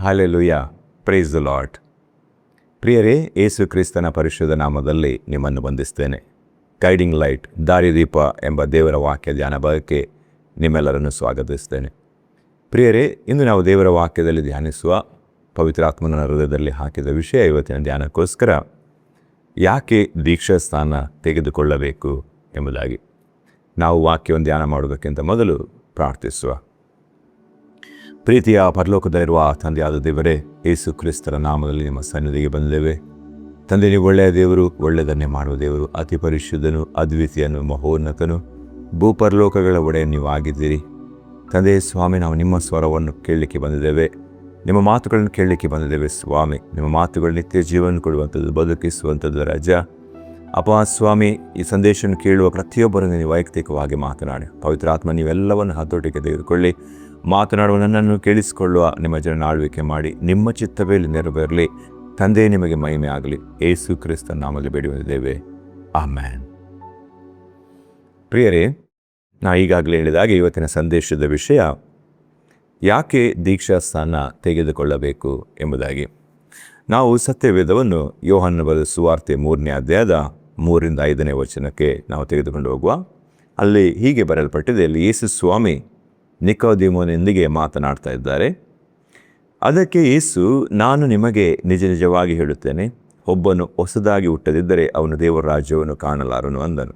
Hallelujah, praise the lord. ಪ್ರಿಯರೇ, ಯೇಸು ಕ್ರಿಸ್ತನ ಪರಿಶುದ್ಧ ನಾಮದಲ್ಲಿ ನಿಮ್ಮನ್ನು ವಂದಿಸ್ತೇನೆ. ಗೈಡಿಂಗ್ ಲೈಟ್, ದಾರಿದೀಪ ಎಂಬ ದೇವರ ವಾಕ್ಯ ಧ್ಯಾನ ಭಾಗಕ್ಕೆ ನಿಮ್ಮೆಲ್ಲರನ್ನು ಸ್ವಾಗತಿಸ್ತೇನೆ. ಪ್ರಿಯರೇ, ಇಂದು ನಾವು ದೇವರ ವಾಕ್ಯದಲ್ಲಿ ಧ್ಯಾನಿಸುವ ಪವಿತ್ರಾತ್ಮನ ಹೃದಯದಲ್ಲಿ ಹಾಕಿದ ವಿಷಯ ಇವತ್ತಿನ ಧ್ಯಾನಕ್ಕೋಸ್ಕರ ಯಾಕೆ ದೀಕ್ಷಾಸ್ಥಾನ ತೆಗೆದುಕೊಳ್ಳಬೇಕು ಎಂಬುದಾಗಿ. ನಾವು ವಾಕ್ಯವನ್ನು ಧ್ಯಾನ ಮಾಡುವುದಕ್ಕಿಂತ ಮೊದಲು ಪ್ರಾರ್ಥಿಸುವ. ಪ್ರೀತಿಯ ಪರಲೋಕದಲ್ಲಿರುವ ತಂದೆಯಾದ ದೇವರೇ, ಯೇಸು ಕ್ರಿಸ್ತರ ನಾಮದಲ್ಲಿ ನಿಮ್ಮ ಸನ್ನಿಧಿಗೆ ಬಂದಿದ್ದೇವೆ. ತಂದೆ, ನೀವು ಒಳ್ಳೆಯ ದೇವರು, ಒಳ್ಳೆಯದನ್ನೇ ಮಾಡುವ ದೇವರು, ಅತಿ ಪರಿಶುದ್ಧನು, ಅದ್ವಿತೀಯನು, ಮಹೋನ್ನತನು, ಭೂಪರಲೋಕಗಳ ಒಡೆಯ ನೀವು ಆಗಿದ್ದೀರಿ. ತಂದೆ ಸ್ವಾಮಿ, ನಾವು ನಿಮ್ಮ ಸ್ವರವನ್ನು ಕೇಳಲಿಕ್ಕೆ ಬಂದಿದ್ದೇವೆ, ನಿಮ್ಮ ಮಾತುಗಳನ್ನು ಕೇಳಲಿಕ್ಕೆ ಬಂದಿದ್ದೇವೆ ಸ್ವಾಮಿ. ನಿಮ್ಮ ಮಾತುಗಳು ನಿತ್ಯ ಜೀವನ ಕೊಡುವಂಥದ್ದು, ಬದುಕಿಸುವಂಥದ್ದು ರಾಜ. ಅಪ್ಪ ಸ್ವಾಮಿ, ಈ ಸಂದೇಶವನ್ನು ಕೇಳುವ ಪ್ರತಿಯೊಬ್ಬರನ್ನು ನೀವು ವೈಯಕ್ತಿಕವಾಗಿ ಮಾತನಾಡಿ. ಪವಿತ್ರಾತ್ಮ ನೀವೆಲ್ಲವನ್ನು ಹತೋಟಿಗೆ ತೆಗೆದುಕೊಳ್ಳಿ. ಮಾತನಾಡುವ ನನ್ನನ್ನು ಕೇಳಿಸಿಕೊಳ್ಳುವ ನಿಮ್ಮ ಜನ ಆಳ್ವಿಕೆ ಮಾಡಿ, ನಿಮ್ಮ ಚಿತ್ತವೇ ನೆರವೇರಲಿ. ತಂದೆ, ನಿಮಗೆ ಮಹಿಮೆ ಆಗಲಿ. ಯೇಸು ಕ್ರಿಸ್ತನ ನಾಮದಲ್ಲಿ ಬೇಡಿಕೊಂಡಿದ್ದೇವೆ, ಆಮೆನ್. ಪ್ರಿಯರೇ, ನಾ ಈಗಾಗಲೇ ಹೇಳಿದಾಗೆ ಇವತ್ತಿನ ಸಂದೇಶದ ವಿಷಯ ಯಾಕೆ ದೀಕ್ಷಾಸ್ಥಾನ ತೆಗೆದುಕೊಳ್ಳಬೇಕು ಎಂಬುದಾಗಿ. ನಾವು ಸತ್ಯವೇದವನ್ನು ಯೋಹನ್ನ ಬರೆದ ಸುವಾರ್ತೆ 3ನೇ ಅಧ್ಯಾಯದ 3-5 ವಚನಕ್ಕೆ ನಾವು ತೆಗೆದುಕೊಂಡು ಹೋಗುವ. ಅಲ್ಲಿ ಹೀಗೆ ಬರೆಯಲ್ಪಟ್ಟಿದೆ. ಅಲ್ಲಿ ಯೇಸು ಸ್ವಾಮಿ ನಿಕೋದೇಮನೊಂದಿಗೆ ಮಾತನಾಡ್ತಾ ಇದ್ದಾರೆ. ಅದಕ್ಕೆ ಯೇಸು, ನಾನು ನಿಮಗೆ ನಿಜ ನಿಜವಾಗಿ ಹೇಳುತ್ತೇನೆ, ಒಬ್ಬನು ಹೊಸದಾಗಿ ಹುಟ್ಟದಿದ್ದರೆ ಅವನು ದೇವರ ರಾಜ್ಯವನ್ನು ಕಾಣಲಾರನು ಅಂದನು.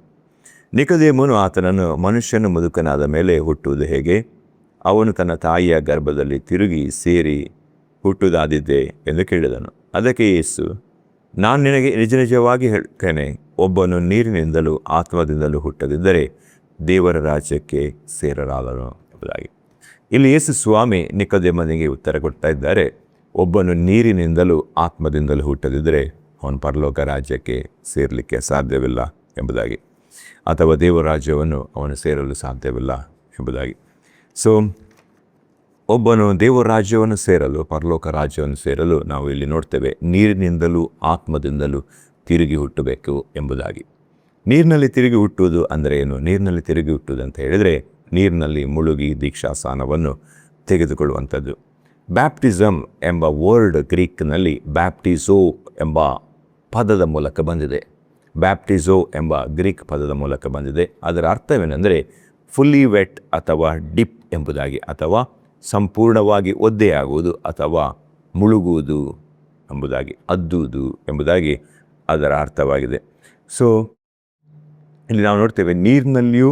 ನಿಕೋದೇಮನು ಆತನನ್ನು, ಮನುಷ್ಯನು ಮುದುಕನಾದ ಮೇಲೆ ಹುಟ್ಟುವುದು ಹೇಗೆ? ಅವನು ತನ್ನ ತಾಯಿಯ ಗರ್ಭದಲ್ಲಿ ತಿರುಗಿ ಸೇರಿ ಹುಟ್ಟುವುದಾದಿದ್ದೆ ಎಂದು ಕೇಳಿದನು. ಅದಕ್ಕೆ ಯೇಸು, ನಾನು ನಿನಗೆ ನಿಜ ನಿಜವಾಗಿ ಹೇಳುತ್ತೇನೆ, ಒಬ್ಬನು ನೀರಿನಿಂದಲೂ ಆತ್ಮದಿಂದಲೂ ಹುಟ್ಟದಿದ್ದರೆ ದೇವರ ರಾಜ್ಯಕ್ಕೆ ಸೇರಲಾರನು ಎಂಬುದಾಗಿ. ಇಲ್ಲಿ ಯೇಸು ಸ್ವಾಮಿ ನಿಕೋದೇಮನಿಗೆ ಉತ್ತರ ಕೊಡ್ತಾ ಇದ್ದಾರೆ. ಒಬ್ಬನು ನೀರಿನಿಂದಲೂ ಆತ್ಮದಿಂದಲೂ ಹುಟ್ಟದಿದ್ದರೆ ಅವನು ಪರಲೋಕ ರಾಜ್ಯಕ್ಕೆ ಸೇರಲಿಕ್ಕೆ ಸಾಧ್ಯವಿಲ್ಲ ಎಂಬುದಾಗಿ, ಅಥವಾ ದೇವರ ರಾಜ್ಯವನ್ನು ಅವನು ಸೇರಲು ಸಾಧ್ಯವಿಲ್ಲ ಎಂಬುದಾಗಿ. ಸೊ ಒಬ್ಬನು ದೇವರ ರಾಜ್ಯವನ್ನು ಸೇರಲು, ಪರಲೋಕ ರಾಜ್ಯವನ್ನು ಸೇರಲು ನಾವು ಇಲ್ಲಿ ನೋಡ್ತೇವೆ, ನೀರಿನಿಂದಲೂ ಆತ್ಮದಿಂದಲೂ ತಿರುಗಿ ಹುಟ್ಟಬೇಕು ಎಂಬುದಾಗಿ. ನೀರಿನಲ್ಲಿ ತಿರುಗಿ ಹುಟ್ಟುವುದು ಅಂದರೆ ಏನು? ನೀರಿನಲ್ಲಿ ತಿರುಗಿ ಹುಟ್ಟುವುದು ಅಂತ ಹೇಳಿದರೆ, ನೀರಿನಲ್ಲಿ ಮುಳುಗಿ ದೀಕ್ಷಾಸ್ಥಾನವನ್ನು ತೆಗೆದುಕೊಳ್ಳುವಂಥದ್ದು. ಬ್ಯಾಪ್ಟಿಸಮ್ ಎಂಬ ವರ್ಡ್ ಗ್ರೀಕ್ನಲ್ಲಿ ಬ್ಯಾಪ್ಟಿಸೋ ಎಂಬ ಪದದ ಮೂಲಕ ಬಂದಿದೆ. ಬ್ಯಾಪ್ಟಿಸೋ ಎಂಬ ಗ್ರೀಕ್ ಪದದ ಮೂಲಕ ಬಂದಿದೆ. ಅದರ ಅರ್ಥವೇನೆಂದರೆ ಫುಲ್ಲಿ ವೆಟ್ ಅಥವಾ ಡಿಪ್ ಎಂಬುದಾಗಿ, ಅಥವಾ ಸಂಪೂರ್ಣವಾಗಿ ಒದ್ದೆಯಾಗುವುದು ಅಥವಾ ಮುಳುಗುವುದು ಎಂಬುದಾಗಿ, ಅದ್ದುವುದು ಎಂಬುದಾಗಿ ಅದರ ಅರ್ಥವಾಗಿದೆ. ಸೊ ಇಲ್ಲಿ ನಾವು ನೋಡ್ತೇವೆ, ನೀರಿನಲ್ಲಿಯೂ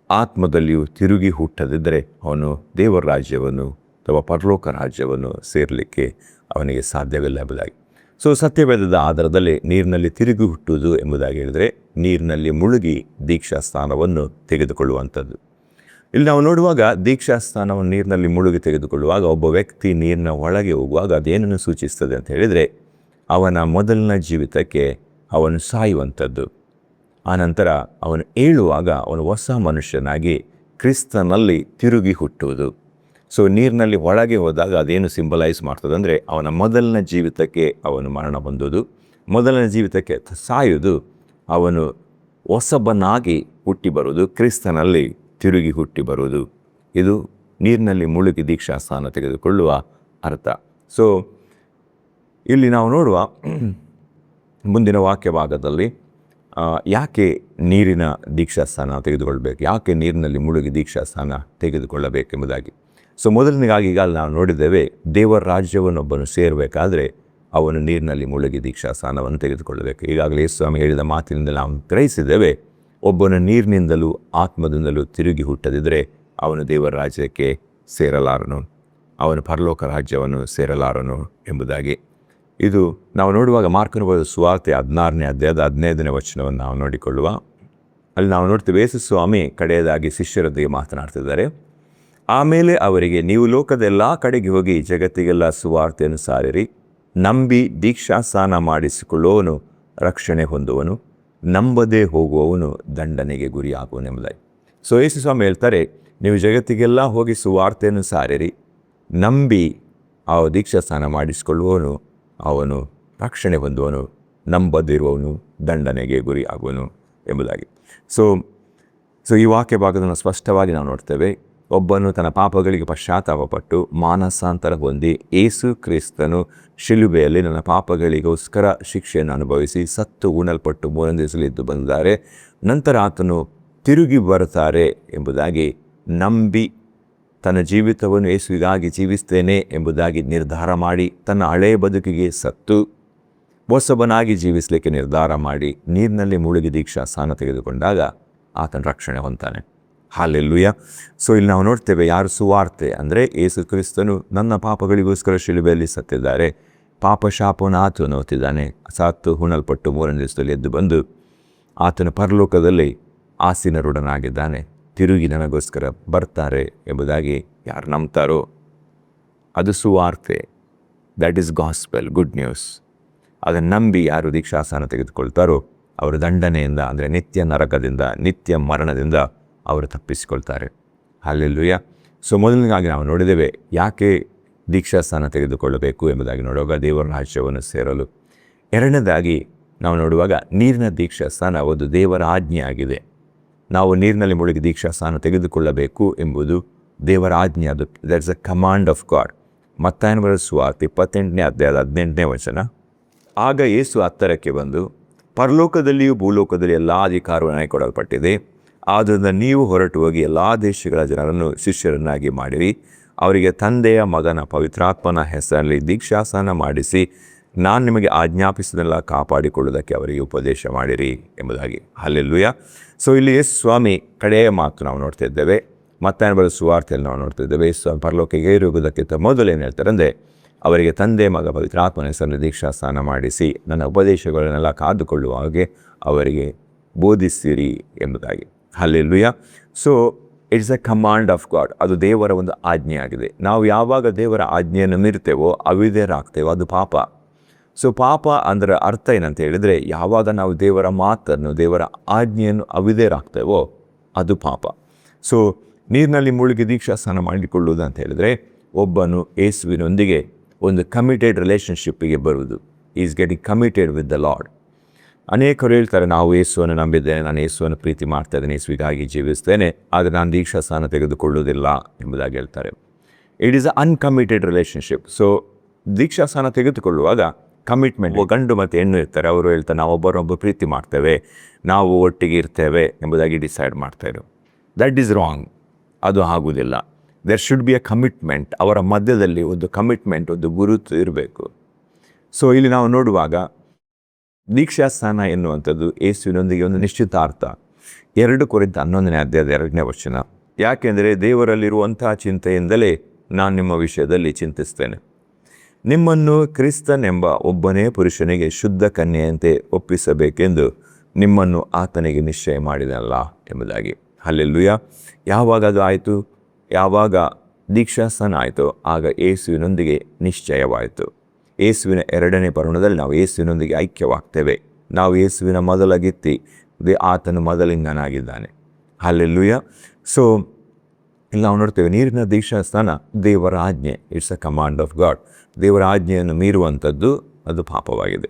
ಆತ್ಮದಲ್ಲಿಯೂ ತಿರುಗಿ ಹುಟ್ಟದಿದ್ದರೆ ಅವನು ದೇವರ ರಾಜ್ಯವನ್ನು ಅಥವಾ ಪರಲೋಕ ರಾಜ್ಯವನ್ನು ಸೇರಲಿಕ್ಕೆ ಅವನಿಗೆ ಸಾಧ್ಯವಿಲ್ಲ ಎಂಬುದಾಗಿ. ಸೊ ಸತ್ಯವೇದದ ಆಧಾರದಲ್ಲಿ ನೀರಿನಲ್ಲಿ ತಿರುಗಿ ಹುಟ್ಟುವುದು ಎಂಬುದಾಗಿ ಹೇಳಿದರೆ, ನೀರಿನಲ್ಲಿ ಮುಳುಗಿ ದೀಕ್ಷಾಸ್ಥಾನವನ್ನು ತೆಗೆದುಕೊಳ್ಳುವಂಥದ್ದು. ಇಲ್ಲಿ ನಾವು ನೋಡುವಾಗ ದೀಕ್ಷಾಸ್ಥಾನವನ್ನು ನೀರಿನಲ್ಲಿ ಮುಳುಗಿ ತೆಗೆದುಕೊಳ್ಳುವಾಗ ಒಬ್ಬ ವ್ಯಕ್ತಿ ನೀರಿನ ಒಳಗೆ ಹೋಗುವಾಗ ಅದೇನನ್ನು ಸೂಚಿಸ್ತದೆ ಅಂತ ಹೇಳಿದರೆ, ಅವನ ಮೊದಲಿನ ಜೀವಿತಕ್ಕೆ ಅವನು ಸಾಯುವಂಥದ್ದು. ಆನಂತರ ಅವನು ಏಳುವಾಗ ಅವನು ಹೊಸ ಮನುಷ್ಯನಾಗಿ ಕ್ರಿಸ್ತನಲ್ಲಿ ತಿರುಗಿ ಹುಟ್ಟುವುದು. ಸೊ ನೀರಿನಲ್ಲಿ ಒಳಗೆ ಹೋದಾಗ ಅದೇನು ಸಿಂಬಲೈಸ್ ಮಾಡ್ತದೆ ಅಂದರೆ, ಅವನ ಮೊದಲಿನ ಜೀವಿತಕ್ಕೆ ಅವನು ಮರಣ ಹೊಂದುವುದು, ಮೊದಲನೇ ಜೀವಿತಕ್ಕೆ ಸಾಯುವುದು, ಅವನು ಹೊಸಬನಾಗಿ ಹುಟ್ಟಿ ಬರುವುದು, ಕ್ರಿಸ್ತನಲ್ಲಿ ತಿರುಗಿ ಹುಟ್ಟಿ ಬರುವುದು. ಇದು ನೀರಿನಲ್ಲಿ ಮುಳುಗಿ ದೀಕ್ಷಾಸ್ಥಾನ ತೆಗೆದುಕೊಳ್ಳುವ ಅರ್ಥ. ಸೊ ಇಲ್ಲಿ ನಾವು ನೋಡುವ ಮುಂದಿನ ವಾಕ್ಯ ಭಾಗದಲ್ಲಿ ಯಾಕೆ ನೀರಿನ ದೀಕ್ಷಾಸ್ಥಾನ ತೆಗೆದುಕೊಳ್ಬೇಕು, ಯಾಕೆ ನೀರಿನಲ್ಲಿ ಮುಳುಗಿ ದೀಕ್ಷಾಸ್ಥಾನ ತೆಗೆದುಕೊಳ್ಳಬೇಕೆಂಬುದಾಗಿ. ಸೊ ಮೊದಲನೇಗಾಗಿ ಈಗ ನಾವು ನೋಡಿದ್ದೇವೆ, ದೇವರ ರಾಜ್ಯವನ್ನು ಒಬ್ಬನು ಸೇರಬೇಕಾದ್ರೆ ಅವನು ನೀರಿನಲ್ಲಿ ಮುಳುಗಿ ದೀಕ್ಷಾಸ್ಥಾನವನ್ನು ತೆಗೆದುಕೊಳ್ಳಬೇಕು. ಈಗಾಗಲೇ ಸ್ವಾಮಿ ಹೇಳಿದ ಮಾತಿನಿಂದ ನಾವು ಗ್ರಹಿಸಿದ್ದೇವೆ, ಒಬ್ಬನು ನೀರಿನಿಂದಲೂ ಆತ್ಮದಿಂದಲೂ ತಿರುಗಿ ಹುಟ್ಟದಿದ್ದರೆ ಅವನು ದೇವರ ರಾಜ್ಯಕ್ಕೆ ಸೇರಲಾರನು, ಅವನು ಪರಲೋಕ ರಾಜ್ಯವನ್ನು ಸೇರಲಾರನು ಎಂಬುದಾಗಿ. ಇದು ನಾವು ನೋಡುವಾಗ ಮಾರ್ಕನ ಬರೆದ ಸುವಾರ್ತೆ 16ನೇ ಅಧ್ಯಾಯದ 15ನೇ ವಚನವನ್ನು ನಾವು ನೋಡಿಕೊಳ್ಳುವ. ಅಲ್ಲಿ ನಾವು ನೋಡ್ತೀವಿ, ಯೇಸು ಸ್ವಾಮಿ ಕಡೆಯದಾಗಿ ಶಿಷ್ಯರೊಂದಿಗೆ ಮಾತನಾಡ್ತಿದ್ದಾರೆ. ಆಮೇಲೆ ಅವರಿಗೆ, ನೀವು ಲೋಕದ ಎಲ್ಲ ಕಡೆಗೆ ಹೋಗಿ ಜಗತ್ತಿಗೆಲ್ಲ ಸುವಾರ್ತೆಯನ್ನು ಸಾರಿರಿ. ನಂಬಿ ದೀಕ್ಷಾಸ್ನಾನ ಮಾಡಿಸಿಕೊಳ್ಳುವವನು ರಕ್ಷಣೆ ಹೊಂದುವನು, ನಂಬದೇ ಹೋಗುವವನು ದಂಡನೆಗೆ ಗುರಿಯಾಗುವನು ಎಂಬುದಾಗಿ. ಸೊ ಯೇಸು ಸ್ವಾಮಿ ಹೇಳ್ತಾರೆ, ನೀವು ಜಗತ್ತಿಗೆಲ್ಲ ಹೋಗಿ ಸುವಾರ್ತೆಯನ್ನು ಸಾರಿರಿ, ನಂಬಿ ಆ ದೀಕ್ಷಾಸ್ನಾನ ಮಾಡಿಸಿಕೊಳ್ಳುವವನು ಅವನು ರಕ್ಷಣೆ ಹೊಂದುವನು, ನಂಬದಿರುವವನು ದಂಡನೆಗೆ ಗುರಿಯಾಗುವನು ಎಂಬುದಾಗಿ. ಸೊ ಈ ವಾಕ್ಯ ಭಾಗವನ್ನು ಸ್ಪಷ್ಟವಾಗಿ ನಾವು ನೋಡ್ತೇವೆ. ಒಬ್ಬನು ತನ್ನ ಪಾಪಗಳಿಗೆ ಪಶ್ಚಾತ್ತಾಪಪಟ್ಟು ಮಾನಸಾಂತರ ಹೊಂದಿ ಯೇಸು ಕ್ರಿಸ್ತನು ಶಿಲುಬೆಯಲ್ಲಿ ನನ್ನ ಪಾಪಗಳಿಗೋಸ್ಕರ ಶಿಕ್ಷೆಯನ್ನು ಅನುಭವಿಸಿ ಸತ್ತು ಉಣಲ್ಪಟ್ಟು ಮೂರನೇ ದಿವಸ ಎದ್ದು ಬಂದಿದ್ದಾರೆ, ನಂತರ ಆತನು ತಿರುಗಿ ಬರ್ತಾರೆ ಎಂಬುದಾಗಿ ನಂಬಿ ತನ್ನ ಜೀವಿತವನ್ನು ಯೇಸುವಿಗಾಗಿ ಜೀವಿಸ್ತೇನೆ ಎಂಬುದಾಗಿ ನಿರ್ಧಾರ ಮಾಡಿ ತನ್ನ ಹಳೆಯ ಬದುಕಿಗೆ ಸತ್ತು ಹೊಸಬನಾಗಿ ಜೀವಿಸಲಿಕ್ಕೆ ನಿರ್ಧಾರ ಮಾಡಿ ನೀರಿನಲ್ಲಿ ಮುಳುಗಿ ದೀಕ್ಷಾ ಸ್ಥಾನ ತೆಗೆದುಕೊಂಡಾಗ ಆತನ ರಕ್ಷಣೆ ಹೊಂತಾನೆ. ಹಲ್ಲೆಲೂಯ. ಸೊ ಇಲ್ಲಿ ನಾವು ನೋಡ್ತೇವೆ, ಯಾರು ಸುವಾರ್ತೆ ಅಂದರೆ ಯೇಸು ಕ್ರಿಸ್ತನು ನನ್ನ ಪಾಪಗಳಿಗೋಸ್ಕರ ಶಿಲುಬೆಯಲ್ಲಿ ಸತ್ತಿದ್ದಾರೆ, ಪಾಪ ಶಾಪವನ್ನು ಆತನು ಹೊತ್ತಿದ್ದಾನೆ, ಸತ್ತು ಹುಣಲ್ಪಟ್ಟು ಮೂರನೇ ದಿವಸದಲ್ಲಿ ಎದ್ದು ಬಂದು ಆತನ ಪರಲೋಕದಲ್ಲಿ ಆಸೀನರುಡನಾಗಿದ್ದಾನೆ, ತಿರುಗಿ ನನಗೋಸ್ಕರ ಬರ್ತಾರೆ ಎಂಬುದಾಗಿ ಯಾರು ನಂಬ್ತಾರೋ ಅದು ಸುವಾರ್ತೆ. That is gospel, good news. ಅದನ್ನು ನಂಬಿ ಯಾರು ದೀಕ್ಷಾಸ್ಥಾನ ತೆಗೆದುಕೊಳ್ತಾರೋ ಅವರ ದಂಡನೆಯಿಂದ ಅಂದರೆ ನಿತ್ಯ ನರಕದಿಂದ, ನಿತ್ಯ ಮರಣದಿಂದ ಅವರು ತಪ್ಪಿಸಿಕೊಳ್ತಾರೆ. ಹಲ್ಲೆಲೂಯ. ಸೊ ಮೊದಲನೇದಾಗಿ ನಾವು ನೋಡಿದ್ದೇವೆ ಯಾಕೆ ದೀಕ್ಷಾಸ್ಥಾನ ತೆಗೆದುಕೊಳ್ಳಬೇಕು ಎಂಬುದಾಗಿ ನೋಡುವಾಗ ದೇವರ ರಾಜ್ಯವನ್ನು ಸೇರಲು. ಎರಡನೇದಾಗಿ ನಾವು ನೋಡುವಾಗ ನೀರಿನ ದೀಕ್ಷಾಸ್ಥಾನ ಒಂದು ದೇವರ ಆಜ್ಞೆ ಆಗಿದೆ. ನಾವು ನೀರಿನಲ್ಲಿ ಮುಳುಗಿ ದೀಕ್ಷಾಸ್ಥಾನ ತೆಗೆದುಕೊಳ್ಳಬೇಕು ಎಂಬುದು ದೇವರ ಆಜ್ಞೆ. ಅದು that's a command of God. ಮತ್ತಾಯನ ಬರೆದ ಸುವಾರ್ತೆ 28ನೇ ಅಧ್ಯಾಯದ 18ನೇ ವಚನ. ಆಗ ಯೇಸು ಹತ್ತರಕ್ಕೆ ಬಂದು, ಪರಲೋಕದಲ್ಲಿಯೂ ಭೂಲೋಕದಲ್ಲಿ ಎಲ್ಲ ಅಧಿಕಾರವು ನನಗೆ ಕೊಡಲ್ಪಟ್ಟಿದೆ, ಆದ್ದರಿಂದ ನೀವು ಹೊರಟು ಹೋಗಿ ಎಲ್ಲ ದೇಶಗಳ ಜನರನ್ನು ಶಿಷ್ಯರನ್ನಾಗಿ ಮಾಡಿರಿ, ಅವರಿಗೆ ತಂದೆಯ ಮಗನ ಪವಿತ್ರಾತ್ಮನ ಹೆಸರಲ್ಲಿ ದೀಕ್ಷಾಸ್ನಾನ ಮಾಡಿಸಿ ನಾನು ನಿಮಗೆ ಆಜ್ಞಾಪಿಸಿದೆಲ್ಲ ಕಾಪಾಡಿಕೊಳ್ಳುವುದಕ್ಕೆ ಅವರಿಗೆ ಉಪದೇಶ ಮಾಡಿರಿ ಎಂಬುದಾಗಿ. ಹಲ್ಲೆಲೂಯ. ಸೊ ಇಲ್ಲಿ ಯೇಸು ಸ್ವಾಮಿ ಕಡೆಯ ಮಾತು ನಾವು ನೋಡ್ತಾ ಇದ್ದೇವೆ. ಮತ್ತಾಯನ ಬರೆದ ಸುವಾರ್ತೆಯಲ್ಲಿ ನಾವು ನೋಡ್ತಾ ಇದ್ದೇವೆ. ಯೇಸು ಸ್ವಾಮಿ ಪರಲೋಕಕ್ಕೆ ಏರುವುದಕ್ಕಿಂತ ಮೊದಲು ಏನು ಹೇಳ್ತಾರೆ ಅಂದರೆ, ಅವರಿಗೆ ತಂದೆ ಮಗ ಪವಿತ್ರಾತ್ಮನ ಹೆಸರಲ್ಲಿ ದೀಕ್ಷಾಸ್ನಾನ ಮಾಡಿಸಿ ನನ್ನ ಉಪದೇಶಗಳನ್ನೆಲ್ಲ ಕಾದುಕೊಳ್ಳುವ ಹಾಗೆ ಅವರಿಗೆ ಬೋಧಿಸಿರಿ ಎಂಬುದಾಗಿ. Hallelujah. So it's A command of god. ಅದು ದೇವರ ಒಂದು ಆಜ್ಞೆ ಆಗಿದೆ. ನಾವು ಯಾವಾಗ ದೇವರ ಆಜ್ಞೆಯನ್ನು ಮೀರ್ತೇವೋ ಅವಿಧೇಯರಾಗ್ತೇವೋ ಅದು ಪಾಪ. ಸೊ ಪಾಪ ಅಂದರೆ ಅರ್ಥ ಏನಂತ ಹೇಳಿದರೆ, ಯಾವಾಗ ನಾವು ದೇವರ ಮಾತನ್ನು, ದೇವರ ಆಜ್ಞೆಯನ್ನು ಅವಿಧೇಯರಾಗ್ತೇವೋ ಅದು ಪಾಪ. ಸೊ ನೀರಿನಲ್ಲಿ ಮುಳುಗಿ ದೀಕ್ಷಾಸ್ನಾನ ಮಾಡಿಕೊಳ್ಳುವುದು ಅಂತ ಹೇಳಿದರೆ ಒಬ್ಬನು ಯೇಸುವಿನೊಂದಿಗೆ ಒಂದು ಕಮಿಟೆಡ್ ರಿಲೇಷನ್ಶಿಪ್ಪಿಗೆ ಬರುವುದು. Is getting committed with the lord. ಅನೇಕರು ಹೇಳ್ತಾರೆ, ನಾವು ಯೇಸುವನ್ನು ನಂಬಿದ್ದೇನೆ, ನಾನು ಯೇಸುವನ್ನು ಪ್ರೀತಿ ಮಾಡ್ತಾ ಇದ್ದೇನೆ, ಯೇಸುವಿಗಾಗಿ ಜೀವಿಸ್ತೇನೆ, ಆದರೆ ನಾನು ದೀಕ್ಷಾಸ್ನಾನ ತೆಗೆದುಕೊಳ್ಳುವುದಿಲ್ಲ ಎಂಬುದಾಗಿ ಹೇಳ್ತಾರೆ. It is a uncommitted relationship. So ದೀಕ್ಷಾಸ್ನಾನ ತೆಗೆದುಕೊಳ್ಳುವಾಗ ಕಮಿಟ್ಮೆಂಟ್. ಗಂಡು ಮತ್ತು ಹೆಣ್ಣು ಇರ್ತಾರೆ, ಅವರು ಹೇಳ್ತಾರೆ ನಾವು ಒಬ್ಬರೊಬ್ಬರು ಪ್ರೀತಿ ಮಾಡ್ತೇವೆ, ನಾವು ಒಟ್ಟಿಗೆ ಇರ್ತೇವೆ ಎಂಬುದಾಗಿ ಡಿಸೈಡ್ ಮಾಡ್ತಾಯಿದ್ರು. That is wrong. ಅದು ಆಗುವುದಿಲ್ಲ. There should be a commitment. ಅವರ ಮಧ್ಯದಲ್ಲಿ ಒಂದು ಕಮಿಟ್ಮೆಂಟ್, ಒಂದು ಗುರುತು ಇರಬೇಕು. ಸೊ ಇಲ್ಲಿ ನಾವು ನೋಡುವಾಗ ದೀಕ್ಷಾಸ್ನಾನ ಎನ್ನುವಂಥದ್ದು ಯೇಸುವಿನೊಂದಿಗೆ ಒಂದು ನಿಶ್ಚಿತಾರ್ಥ. 2 ಕೊರಿಂಥ 11ನೇ ಅಧ್ಯಾಯದ 2ನೇ ವಚನ. ಯಾಕೆಂದರೆ ದೇವರಲ್ಲಿರುವಂತಹ ಚಿಂತೆಯಿಂದಲೇ ನಾನು ನಿಮ್ಮ ವಿಷಯದಲ್ಲಿ ಚಿಂತಿಸ್ತೇನೆ, ನಿಮ್ಮನ್ನು ಕ್ರಿಸ್ತನೆಂಬ ಒಬ್ಬನೇ ಪುರುಷನಿಗೆ ಶುದ್ಧ ಕನ್ಯೆಯಂತೆ ಒಪ್ಪಿಸಬೇಕೆಂದು ನಿಮ್ಮನ್ನು ಆತನಿಗೆ ನಿಶ್ಚಯ ಮಾಡಿದನಲ್ಲ ಎಂಬುದಾಗಿ. ಹಲ್ಲೆಲೂಯ. ಯಾವಾಗ ಅದು ಆಯಿತು? ಯಾವಾಗ ದೀಕ್ಷಾಸ್ನಾನ ಆಯಿತು ಆಗ ಯೇಸುವಿನೊಂದಿಗೆ ನಿಶ್ಚಯವಾಯಿತು. ಯೇಸುವಿನ 2ನೇ ಬರುಣದಲ್ಲಿ ನಾವು ಯೇಸುವಿನೊಂದಿಗೆ ಐಕ್ಯವಾಗ್ತೇವೆ. ನಾವು ಯೇಸುವಿನ ಮೊದಲ ಗಿತ್ತಿ, ಆತನು ಮೊದಲಿಂಗನಾಗಿದ್ದಾನೆ. ಹಲ್ಲೆಲೂಯ. ಸೊ ಇಲ್ಲಿ ನಾವು ನೋಡ್ತೇವೆ, ನೀರಿನ ದೀಕ್ಷಾಸ್ನಾನ ದೇವರ ಆಜ್ಞೆ. It's a command of god. ದೇವರ ಆಜ್ಞೆಯನ್ನು ಮೀರುವಂಥದ್ದು ಅದು ಪಾಪವಾಗಿದೆ.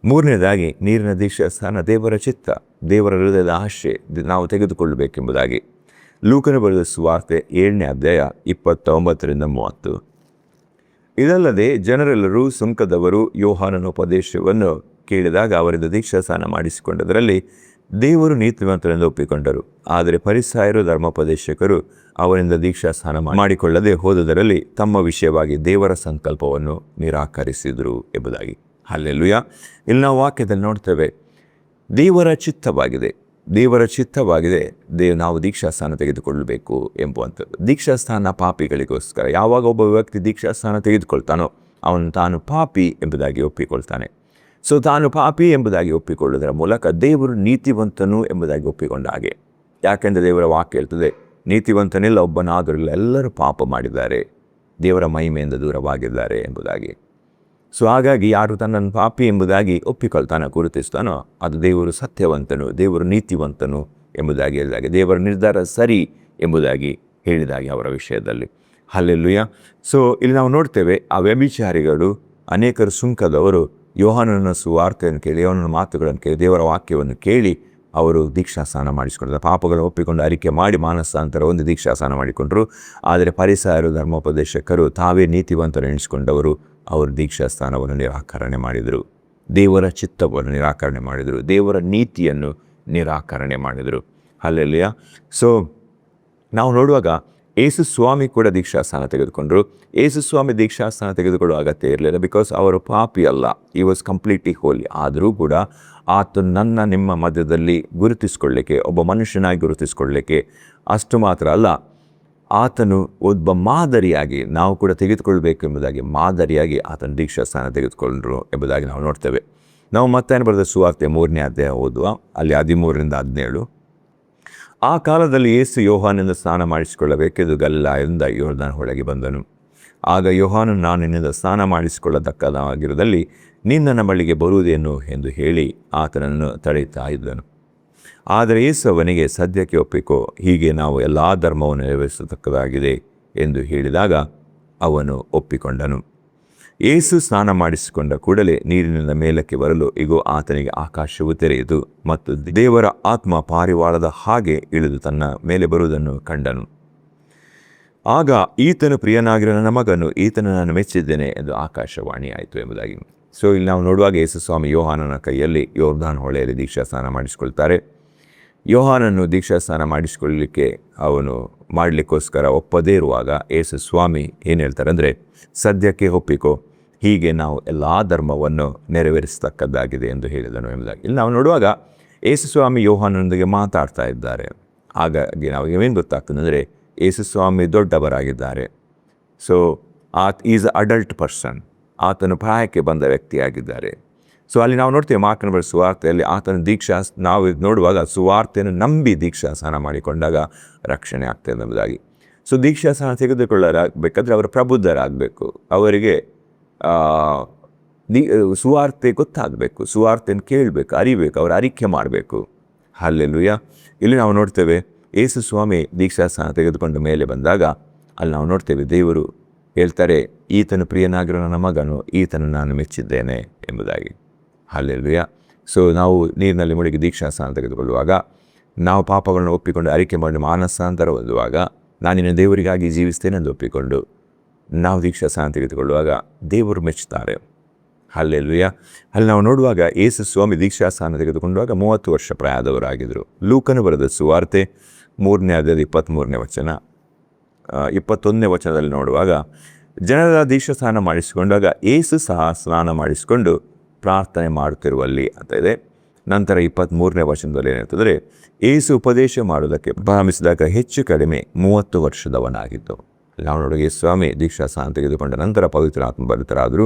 ಮೂರನೇದಾಗಿ ನೀರಿನ ದೀಕ್ಷಾಸ್ನಾನ ದೇವರ ಚಿತ್ತ, ದೇವರ ಹೃದಯದ ಆಶೆ ನಾವು ತೆಗೆದುಕೊಳ್ಳಬೇಕೆಂಬುದಾಗಿ. ಲೂಕನ ಬರೆದ ಸುವಾರ್ತೆ 7ನೇ ಅಧ್ಯಾಯ 29ರಿಂದ 30. ಇದಲ್ಲದೆ ಜನರೆಲ್ಲರೂ ಸುಂಕದವರು ಯೋಹಾನನ ಉಪದೇಶವನ್ನು ಕೇಳಿದಾಗ ಅವರಿಂದ ದೀಕ್ಷಾಸ್ನಾನ ಮಾಡಿಸಿಕೊಂಡದರಲ್ಲಿ ದೇವರು ನೀತಿವಂತರೆಂದು ಒಪ್ಪಿಕೊಂಡರು. ಆದರೆ ಫರಿಸಾಯರು, ಧರ್ಮೋಪದೇಶಕರು ಅವರಿಂದ ದೀಕ್ಷಾಸ್ನಾನ ಮಾಡಿಕೊಳ್ಳದೆ ಹೋದುದರಲ್ಲಿ ತಮ್ಮ ವಿಷಯವಾಗಿ ದೇವರ ಸಂಕಲ್ಪವನ್ನು ನಿರಾಕರಿಸಿದರು ಎಂಬುದಾಗಿ. ಹಲ್ಲೆಲೂಯ. ಇಲ್ಲಿ ನಾವು ವಾಕ್ಯದಲ್ಲಿ ನೋಡ್ತೇವೆ, ದೇವರ ಚಿತ್ತವಾಗಿದೆ, ದೇವರ ಚಿತ್ತವಾಗಿದೆ ನಾವು ದೀಕ್ಷಾಸ್ನಾನ ತೆಗೆದುಕೊಳ್ಳಬೇಕು ಎಂಬುವಂಥದ್ದು. ದೀಕ್ಷಾಸ್ನಾನ ಪಾಪಿಗಳಿಗೋಸ್ಕರ. ಯಾವಾಗ ಒಬ್ಬ ವ್ಯಕ್ತಿ ದೀಕ್ಷಾಸ್ನಾನ ತೆಗೆದುಕೊಳ್ತಾನೋ ಅವನು ತಾನು ಪಾಪಿ ಎಂಬುದಾಗಿ ಒಪ್ಪಿಕೊಳ್ತಾನೆ. ಸೊ ತಾನು ಪಾಪಿ ಎಂಬುದಾಗಿ ಒಪ್ಪಿಕೊಳ್ಳುವುದರ ಮೂಲಕ ದೇವರು ನೀತಿವಂತನು ಎಂಬುದಾಗಿ ಒಪ್ಪಿಕೊಂಡ ಹಾಗೆ. ಯಾಕೆಂದರೆ ದೇವರ ವಾಕ್ಯ ಹೇಳ್ತದೆ, ನೀತಿವಂತನಿಲ್ಲ ಒಬ್ಬನಾದರಿಲ್ಲ, ಎಲ್ಲರೂ ಪಾಪ ಮಾಡಿದ್ದಾರೆ, ದೇವರ ಮಹಿಮೆಯಿಂದ ದೂರವಾಗಿದ್ದಾರೆ ಎಂಬುದಾಗಿ. ಸೊ ಹಾಗಾಗಿ ಯಾರು ತನ್ನನ್ನು ಪಾಪಿ ಎಂಬುದಾಗಿ ಒಪ್ಪಿಕೊಳ್ತಾನೋ, ಗುರುತಿಸ್ತಾನೋ ಅದು ದೇವರು ಸತ್ಯವಂತನು, ದೇವರು ನೀತಿವಂತನು ಎಂಬುದಾಗಿ ಹೇಳಿದಾಗ, ದೇವರ ನಿರ್ಧಾರ ಸರಿ ಎಂಬುದಾಗಿ ಹೇಳಿದಾಗೆ ಅವರ ವಿಷಯದಲ್ಲಿ. ಹಲ್ಲೆಲೂಯ. ಸೊ ಇಲ್ಲಿ ನಾವು ನೋಡ್ತೇವೆ, ಆ ವ್ಯಭಿಚಾರಿಗಳು, ಅನೇಕರು ಸುಂಕದವರು ಯೋಹಾನನ ಸುವಾರ್ತೆಯನ್ನು ಕೇಳಿ, ಯೋಹಾನನ ಮಾತುಗಳನ್ನು ಕೇಳಿ, ದೇವರ ವಾಕ್ಯವನ್ನು ಕೇಳಿ ಅವರು ದೀಕ್ಷಾ ಸ್ನಾನ ಮಾಡಿಸಿಕೊಂಡ್ರು. ಪಾಪಗಳನ್ನು ಒಪ್ಪಿಕೊಂಡು ಅರಿಕೆ ಮಾಡಿ ಮಾನಸಾಂತರ ಒಂದು ದೀಕ್ಷಾ ಸ್ನಾನ ಮಾಡಿಕೊಂಡರು. ಆದರೆ ಫರಿಸಾಯರು, ಧರ್ಮೋಪದೇಶಕರು, ತಾವೇ ನೀತಿವಂತರು ಎಣಿಸಿಕೊಂಡವರು ಅವರು ದೀಕ್ಷಾ ಸ್ನಾನವನ್ನು ನಿರಾಕರಣೆ ಮಾಡಿದರು. ದೇವರ ಚಿತ್ತವನ್ನು ನಿರಾಕರಣೆ ಮಾಡಿದರು. ದೇವರ ನೀತಿಯನ್ನು ನಿರಾಕರಣೆ ಮಾಡಿದರು. ಹಲ್ಲೆಲೂಯ. ಸೊ ನಾವು ನೋಡುವಾಗ ಯೇಸು ಸ್ವಾಮಿ ಕೂಡ ದೀಕ್ಷಾ ಸ್ನಾನ ತೆಗೆದುಕೊಂಡರು. ಯೇಸು ಸ್ವಾಮಿ ದೀಕ್ಷಾ ಸ್ನಾನ ತೆಗೆದುಕೊಳ್ಳುವ ಅಗತ್ಯ ಇರಲಿಲ್ಲ, ಬಿಕಾಸ್ ಅವರು ಪಾಪಿ ಅಲ್ಲ. ಈ ವಾಸ್ ಕಂಪ್ಲೀಟ್ಲಿ ಹೋಲಿ. ಆದರೂ ಕೂಡ ಆತ ನಿಮ್ಮ ಮಧ್ಯದಲ್ಲಿ ಗುರುತಿಸ್ಕೊಳ್ಳಿಕ್ಕೆ, ಒಬ್ಬ ಮನುಷ್ಯನಾಗಿ ಗುರುತಿಸ್ಕೊಳ್ಳಿಕ್ಕೆ, ಅಷ್ಟು ಮಾತ್ರ ಅಲ್ಲ, ಆತನು ಒಬ್ಬ ಮಾದರಿಯಾಗಿ ನಾವು ಕೂಡ ತೆಗೆದುಕೊಳ್ಬೇಕು ಎಂಬುದಾಗಿ ಮಾದರಿಯಾಗಿ ಆತನ ದೀಕ್ಷಾ ಸ್ನಾನ ತೆಗೆದುಕೊಂಡರು ಎಂಬುದಾಗಿ ನಾವು ನೋಡ್ತೇವೆ. ನಾವು ಮತ್ತೇನು ಬರೆದ ಸುವಾರ್ತೆ 3ನೇ ಅಧ್ಯಾಯ ಓದುವ, ಅಲ್ಲಿ 13-17. ಆ ಕಾಲದಲ್ಲಿ ಯೇಸು ಯೋಹಾನನಿಂದ ಸ್ನಾನ ಮಾಡಿಸಿಕೊಳ್ಳಬೇಕೆಂದು ಗಲಿಲಾಯದಿಂದ ಯೊರ್ದಾನ್ ಹೊಳೆಗೆ ಬಂದನು. ಆಗ ಯೋಹಾನನು, ನಾನು ನಿನ್ನಿಂದ ಸ್ನಾನ ಮಾಡಿಸಿಕೊಳ್ಳತಕ್ಕದಾಗಿರುವುದಲ್ಲಿ ನೀನು ನನ್ನ ಬಳಿಗೆ ಬರುವುದೇನು ಎಂದು ಹೇಳಿ ಆತನನ್ನು ತಡೆಯುತ್ತಾ ಇದ್ದನು. ಆದರೆ ಯೇಸು ಅವನಿಗೆ, ಸದ್ಯಕ್ಕೆ ಒಪ್ಪಿಕೋ, ಹೀಗೆ ನಾವು ಎಲ್ಲ ಧರ್ಮವನ್ನು ನೆರವೇರಿಸತಕ್ಕದಾಗಿದೆ ಎಂದು ಹೇಳಿದಾಗ ಅವನು ಒಪ್ಪಿಕೊಂಡನು. ಯೇಸು ಸ್ನಾನ ಮಾಡಿಸಿಕೊಂಡ ಕೂಡಲೇ ನೀರಿನಿಂದ ಮೇಲಕ್ಕೆ ಬರಲು ಇಗೋ, ಆತನಿಗೆ ಆಕಾಶವು ತೆರೆಯಿತು ಮತ್ತು ದೇವರ ಆತ್ಮ ಪಾರಿವಾಳದ ಹಾಗೆ ಇಳಿದು ತನ್ನ ಮೇಲೆ ಬರುವುದನ್ನು ಕಂಡನು. ಆಗ ಈತನು ಪ್ರಿಯನಾಗಿರೋ ನನ್ನ ಮಗನು, ಈತನು ನಾನು ಮೆಚ್ಚಿದ್ದೇನೆ ಎಂದು ಆಕಾಶವಾಣಿ ಆಯಿತು ಎಂಬುದಾಗಿ. ಸೊ ಇಲ್ಲಿ ನಾವು ನೋಡುವಾಗ ಯೇಸು ಸ್ವಾಮಿ ಯೋಹಾನನ ಕೈಯಲ್ಲಿ ಯೊರ್ದಾನ್ ಹೊಳೆಯಲ್ಲಿ ದೀಕ್ಷಾ ಸ್ನಾನ ಮಾಡಿಸಿಕೊಳ್ತಾರೆ. ಯೋಹಾನನ್ನು ದೀಕ್ಷಾ ಸ್ನಾನ ಮಾಡಿಸಿಕೊಳ್ಳಲಿಕ್ಕೆ ಅವನು ಮಾಡಲಿಕ್ಕೋಸ್ಕರ ಒಪ್ಪದೇ ಇರುವಾಗ ಯೇಸು ಸ್ವಾಮಿ ಏನು ಹೇಳ್ತಾರೆ ಅಂದರೆ, ಸದ್ಯಕ್ಕೆ ಒಪ್ಪಿಕೋ, ಹೀಗೆ ನಾವು ಎಲ್ಲ ಧರ್ಮವನ್ನು ನೆರವೇರಿಸತಕ್ಕದ್ದಾಗಿದೆ ಎಂದು ಹೇಳಿದನು ಎಂಬುದಾಗಿ. ಇಲ್ಲಿ ನಾವು ನೋಡುವಾಗ ಯೇಸು ಸ್ವಾಮಿ ಯೋಹಾನನೊಂದಿಗೆ ಮಾತಾಡ್ತಾ ಇದ್ದಾರೆ. ಹಾಗಾಗಿ ನಾವು ಏನು ಗೊತ್ತಾಗ್ತದೆ ಅಂದರೆ, ಯೇಸು ಸ್ವಾಮಿ ದೊಡ್ಡವರಾಗಿದ್ದಾರೆ. ಸೊ ಈಸ್ ಅಡಲ್ಟ್ ಪರ್ಸನ್, ಆತನು ಪ್ರಾಯಕ್ಕೆ ಬಂದ ವ್ಯಕ್ತಿಯಾಗಿದ್ದಾರೆ. ಸೊ ಅಲ್ಲಿ ನಾವು ನೋಡ್ತೇವೆ ಮಾರ್ಕನ ಬರೆದ ಸುವಾರ್ತೆಯಲ್ಲಿ ಆತನ ದೀಕ್ಷಾ, ನಾವು ನೋಡುವಾಗ ಸುವಾರ್ತೆಯನ್ನು ನಂಬಿ ದೀಕ್ಷಾ ಸ್ನಾನ ಮಾಡಿಕೊಂಡಾಗ ರಕ್ಷಣೆ ಆಗ್ತದೆ ಎಂಬುದಾಗಿ. ಸೊ ದೀಕ್ಷಾ ಸ್ನಾನ ತೆಗೆದುಕೊಳ್ಳಬೇಕಾದ್ರೆ ಅವರು ಪ್ರಬುದ್ಧರಾಗಬೇಕು, ಅವರಿಗೆ ಸುವಾರ್ತೆ ಗೊತ್ತಾಗಬೇಕು, ಸುವಾರ್ತೆಯನ್ನು ಕೇಳಬೇಕು, ಅರಿಬೇಕು, ಅವರು ಅರಿಕೆ ಮಾಡಬೇಕು. ಹಲ್ಲೆಲೂಯಾ. ಇಲ್ಲಿ ನಾವು ನೋಡ್ತೇವೆ ಯೇಸು ಸ್ವಾಮಿ ದೀಕ್ಷಾ ಸ್ನಾನ ತೆಗೆದುಕೊಂಡು ಮೇಲೆ ಬಂದಾಗ ಅಲ್ಲಿ ನಾವು ನೋಡ್ತೇವೆ ದೇವರು ಹೇಳ್ತಾರೆ, ಈತನು ಪ್ರಿಯನಾಗಿರೋ ನನ್ನ ಮಗನು, ಈತನು ನಾನು ಮೆಚ್ಚಿದ್ದೇನೆ ಎಂಬುದಾಗಿ. ಹಲ್ಲೆಲೂಯಾ. ಸೊ ನಾವು ನೀರಿನಲ್ಲಿ ಮುಳುಗಿ ದೀಕ್ಷಾ ಸ್ನಾನ ತೆಗೆದುಕೊಳ್ಳುವಾಗ, ನಾವು ಪಾಪಗಳನ್ನು ಒಪ್ಪಿಕೊಂಡು ಅರಿಕೆ ಮಾಡಿ ಮಾನಸಾಂತರ ಹೊಂದುವಾಗ, ನಾನಿನ್ನು ದೇವರಿಗಾಗಿ ಜೀವಿಸ್ತೇನೆ ಎಂದು ಒಪ್ಪಿಕೊಂಡು ನಾವು ದೀಕ್ಷಾ ಸ್ನಾನ ತೆಗೆದುಕೊಳ್ಳುವಾಗ ದೇವರು ಮೆಚ್ಚುತ್ತಾರೆ. ಹಲ್ಲೆಲೂಯಾ. ಅಲ್ಲಿ ನಾವು ನೋಡುವಾಗ ಯೇಸು ಸ್ವಾಮಿ ದೀಕ್ಷಾ ಸ್ನಾನ ತೆಗೆದುಕೊಂಡಾಗ 30 ವರ್ಷ ಪ್ರಾಯದವರಾಗಿದ್ದರು. ಲೂಕನು ಬರೆದ ಸುವಾರ್ತೆ 3ನೇ ಅಧ್ಯಾಯದ 23ನೇ ವಚನ, 21ನೇ ವಚನದಲ್ಲಿ ನೋಡುವಾಗ, ಜನರ ದೀಕ್ಷಾ ಸ್ನಾನ ಮಾಡಿಸಿಕೊಂಡಾಗ ಯೇಸು ಸಹ ಸ್ನಾನ ಮಾಡಿಸಿಕೊಂಡು ಪ್ರಾರ್ಥನೆ ಮಾಡುತ್ತಿರುವಲ್ಲಿ ಅಂತ ಇದೆ. ನಂತರ 23ನೇ ವಚನದಲ್ಲಿ ಏನಿರ್ತಂದರೆ, ಯೇಸು ಉಪದೇಶ ಮಾಡುವುದಕ್ಕೆ ಪ್ರಾರಂಭಿಸಿದಾಗ ಹೆಚ್ಚು ಕಡಿಮೆ 30 ವರ್ಷದವನಾಗಿದ್ದು. ನಾವು ನೋಡುವ ಯೇಸು ಸ್ವಾಮಿ ದೀಕ್ಷಾ ಸ್ನಾನ ತೆಗೆದುಕೊಂಡ ನಂತರ ಪವಿತ್ರ ಆತ್ಮ ಭರಿತರಾದರು.